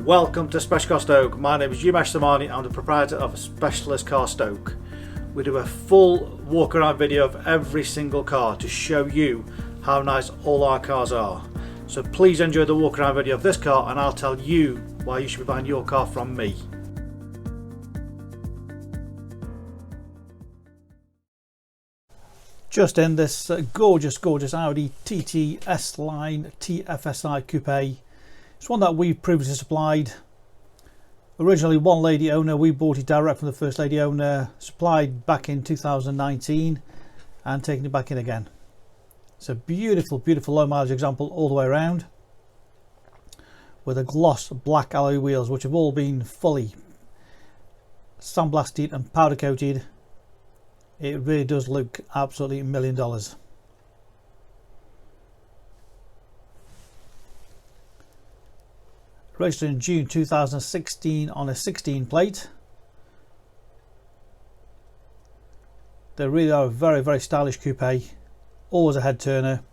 Welcome to Special Car Stoke. My name is Umesh Samani. I'm the proprietor of Specialist Car Stoke. We do a full walk around video of every single car to show you how nice all our cars are. So please enjoy the walk around video of this car and I'll tell you why you should be buying your car from me. Just in this gorgeous Audi TT S-Line TFSI coupe. It's one that we've previously supplied. Originally one lady owner, we bought it direct from the first lady owner, supplied back in 2019 and taken it back in again. It's a beautiful low mileage example all the way around with a gloss black alloy wheels which have all been fully sandblasted and powder coated. It really does look absolutely $1 million. Registered in June 2016 on a 16 plate. They really are a very stylish coupe. Always a head turner.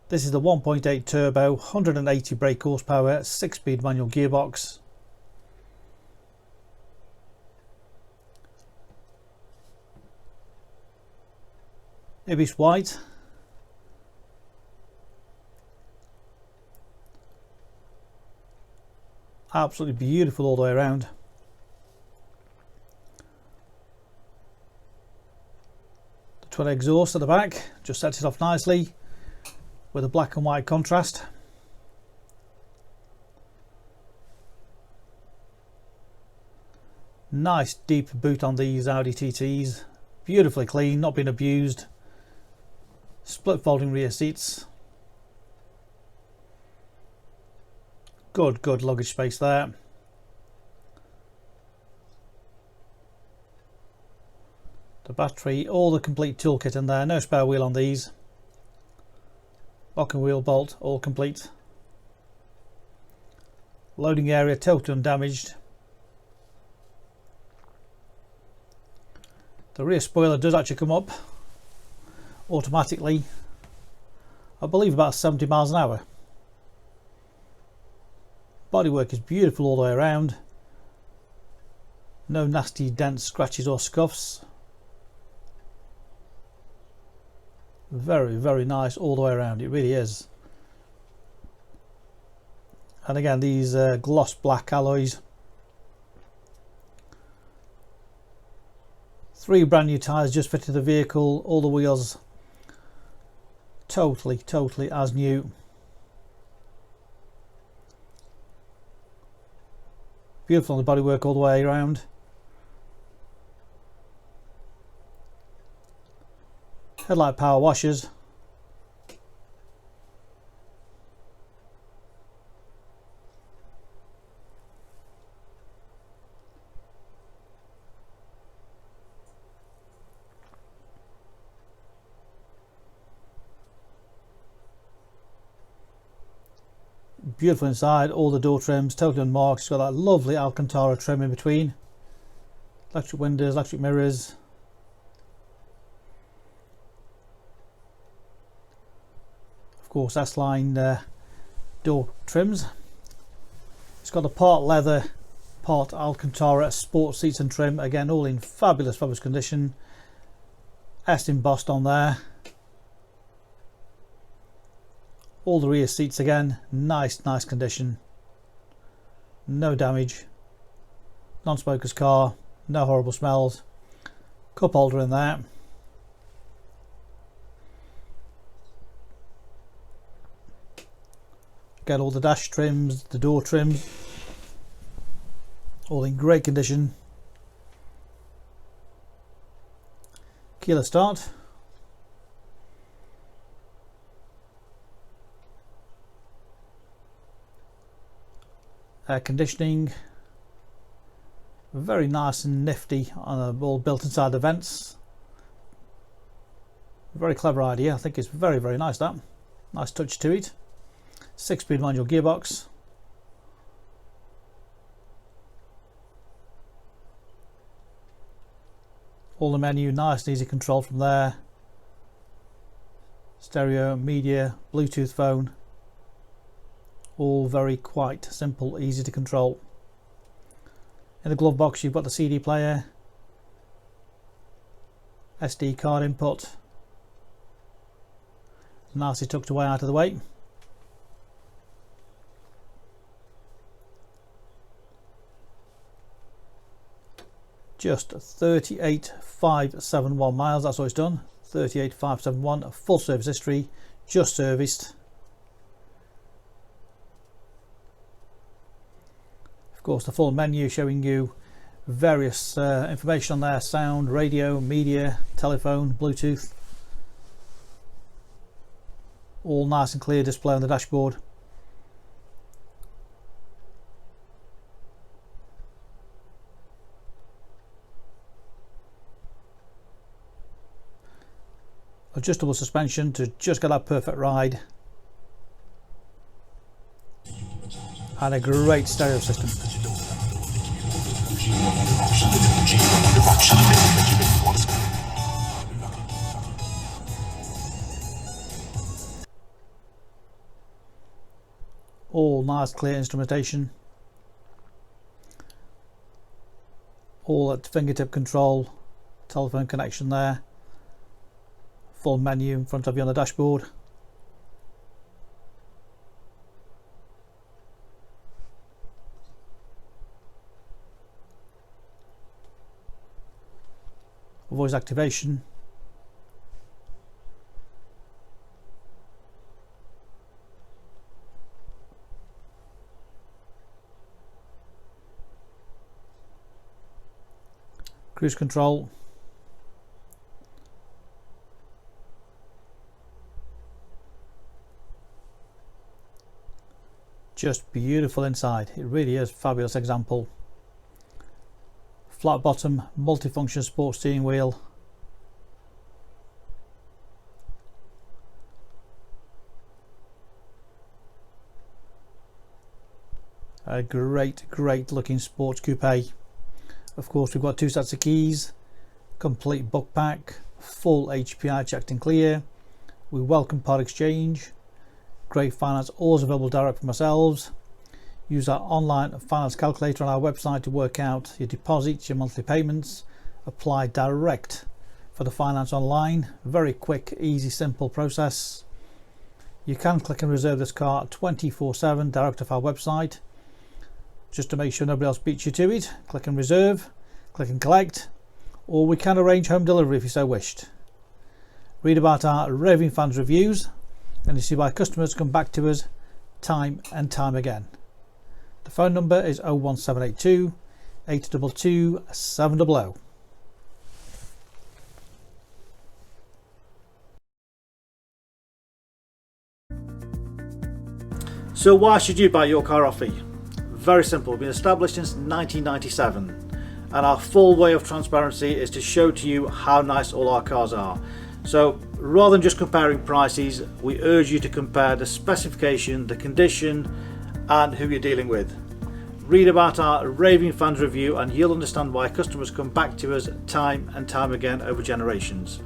This is the 1.8 turbo, 180 brake horsepower, 6-speed manual gearbox. Ibis white. Absolutely beautiful all the way around. The twin exhaust at the back just sets it off nicely with a black and white contrast. Nice deep boot on these Audi TTs. Beautifully clean, not been abused. Split folding rear seats. Good luggage space there. The battery, all the complete toolkit in there, no spare wheel on these. Lock and wheel bolt, all complete. Loading area totally undamaged. The rear spoiler does actually come up automatically, I believe about 70 miles an hour. Bodywork is beautiful all the way around. No nasty dents, scratches or scuffs. Very nice all the way around, it really is. And again, these gloss black alloys. 3 brand new tyres just fitted the vehicle, all the wheels totally as new. Beautiful on the bodywork all the way around. Headlight power washers. Beautiful inside, all the door trims totally unmarked. It's got that lovely Alcantara trim in between. Electric windows, electric mirrors. Of course, S-Line door trims. It's got the part leather, part Alcantara sport seats and trim. Again, all in fabulous condition. S embossed on there. All the rear seats again, nice condition. No damage. Non-smoker's car, no horrible smells. Cup holder in there. Get all the dash trims, the door trims, all in great condition. Keyless start. Air conditioning, very nice and nifty, all built inside the vents. Very clever idea. I think it's very nice. That nice touch to it. 6-speed manual gearbox. All the menu nice and easy control from there. Stereo, media, Bluetooth phone. all very quite simple, easy to control. In the glove box you've got the CD player, SD card input, nicely tucked away out of the way. Just 38,571 miles, that's what it's done. 38,571, full service history, just serviced. Of course, the full menu showing you various information on there: sound, radio, media, telephone, Bluetooth. All nice and clear display on the dashboard. Adjustable suspension to just get that perfect ride, and a great stereo system. All nice clear instrumentation, all at fingertip control, telephone connection there. Full menu in front of you on the dashboard. Voice activation. Cruise control. Just beautiful inside, it really is a fabulous example. Flat bottom, multifunction sports steering wheel. A great looking sports coupe. Of course we've got 2 sets of keys, complete book pack, full HPI checked and clear. We welcome part exchange. Great finance, always available direct from ourselves. Use our online finance calculator on our website to work out your deposits, your monthly payments. Apply direct for the finance online. Very quick, easy, simple process. You can click and reserve this car 24/7 direct off our website. Just to make sure nobody else beats you to it, click and reserve, click and collect, or we can arrange home delivery if you so wished. Read about our raving fans reviews, and you see why customers come back to us time and time again. The phone number is 01782 822 700. So why should you buy your car off me? Very simple. We've been established since 1997, and our full way of transparency is to show to you how nice all our cars are. So rather than just comparing prices, we urge you to compare the specification, the condition, and who you're dealing with. Read about our raving fans review and you'll understand why customers come back to us time and time again over generations.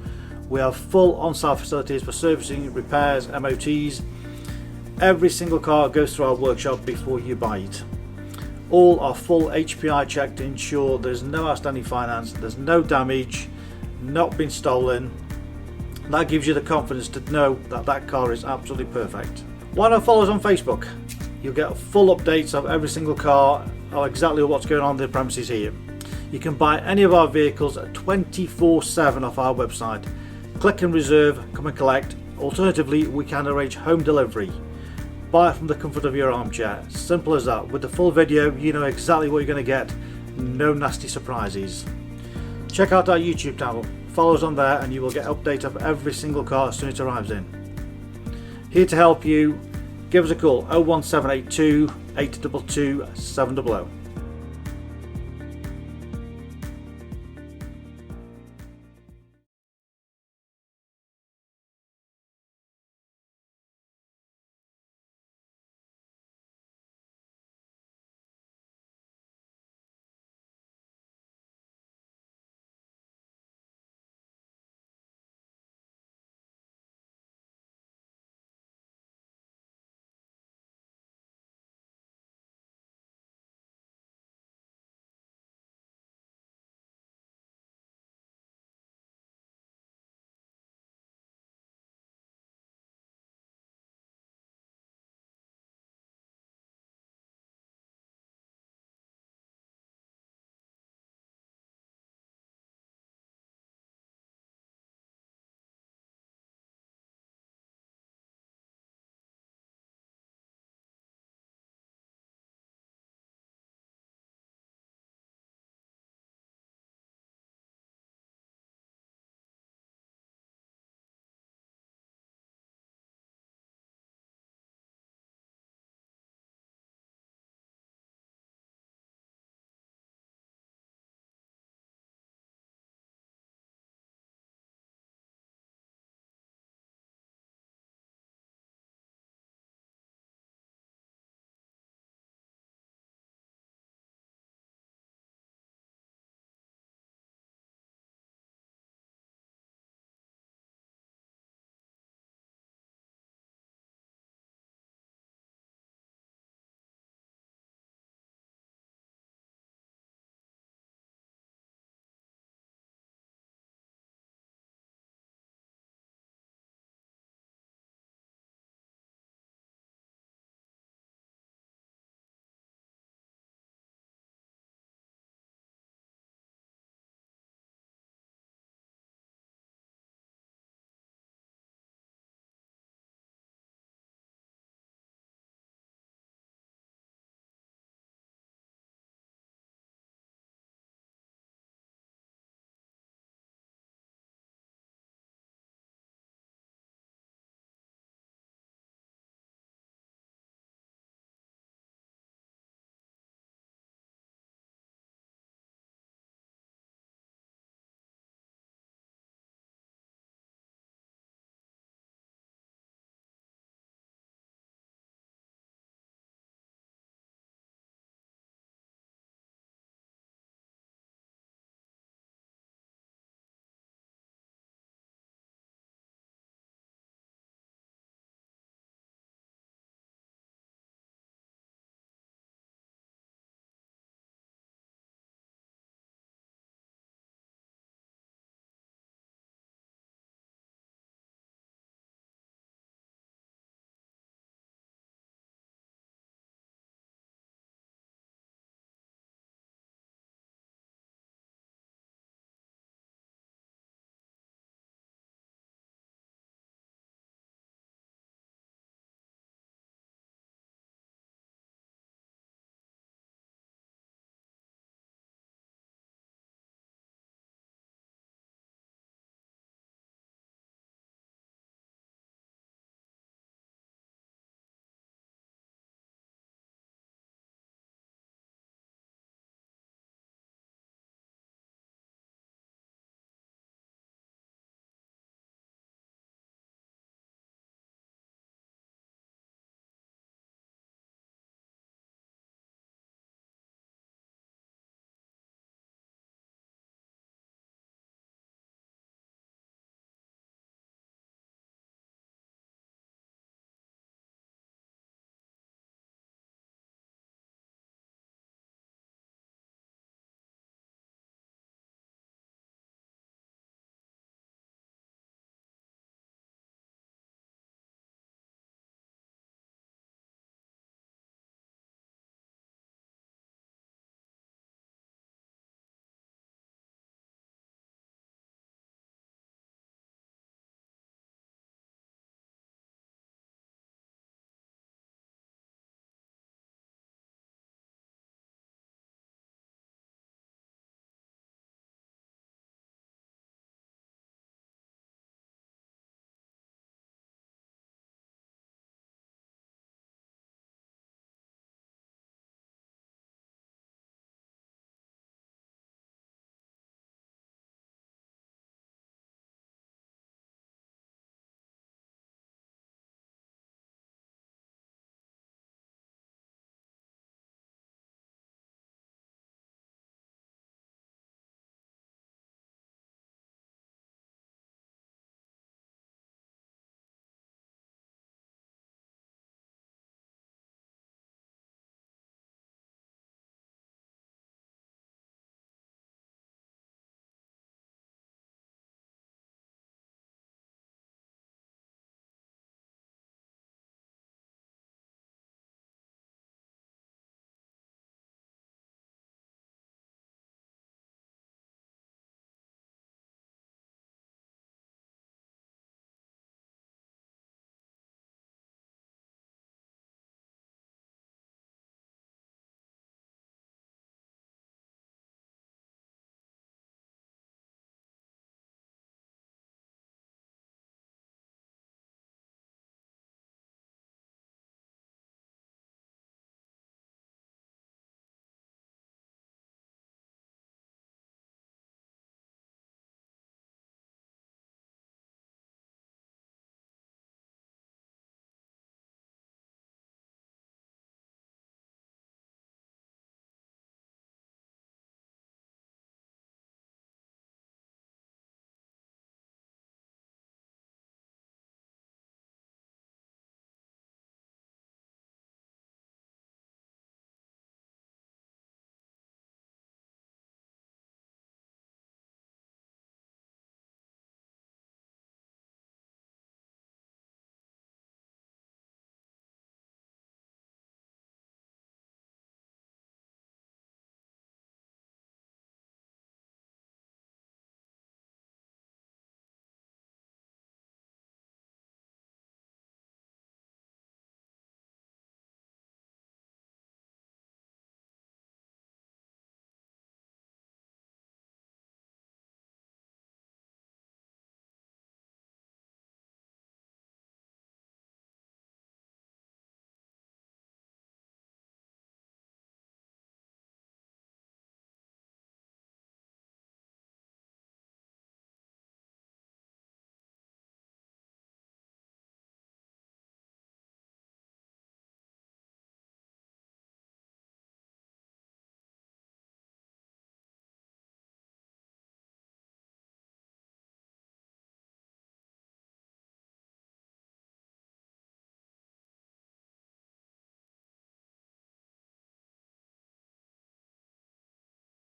We have full on-site facilities for servicing, repairs, MOTs. Every single car goes through our workshop before you buy it. All are full HPI checked to ensure there's no outstanding finance, there's no damage, not been stolen. That gives you the confidence to know that that car is absolutely perfect. Why not follow us on Facebook? You'll get full updates of every single car, or exactly what's going on in the premises here. You can buy any of our vehicles 24/7 off our website. Click and reserve, come and collect. Alternatively, we can arrange home delivery. Buy it from the comfort of your armchair. Simple as that. With the full video, you know exactly what you're going to get. No nasty surprises. Check out our YouTube channel. Follow us on there and you will get updates of every single car as soon as it arrives in. Here to help you, give us a call 01782 822 700.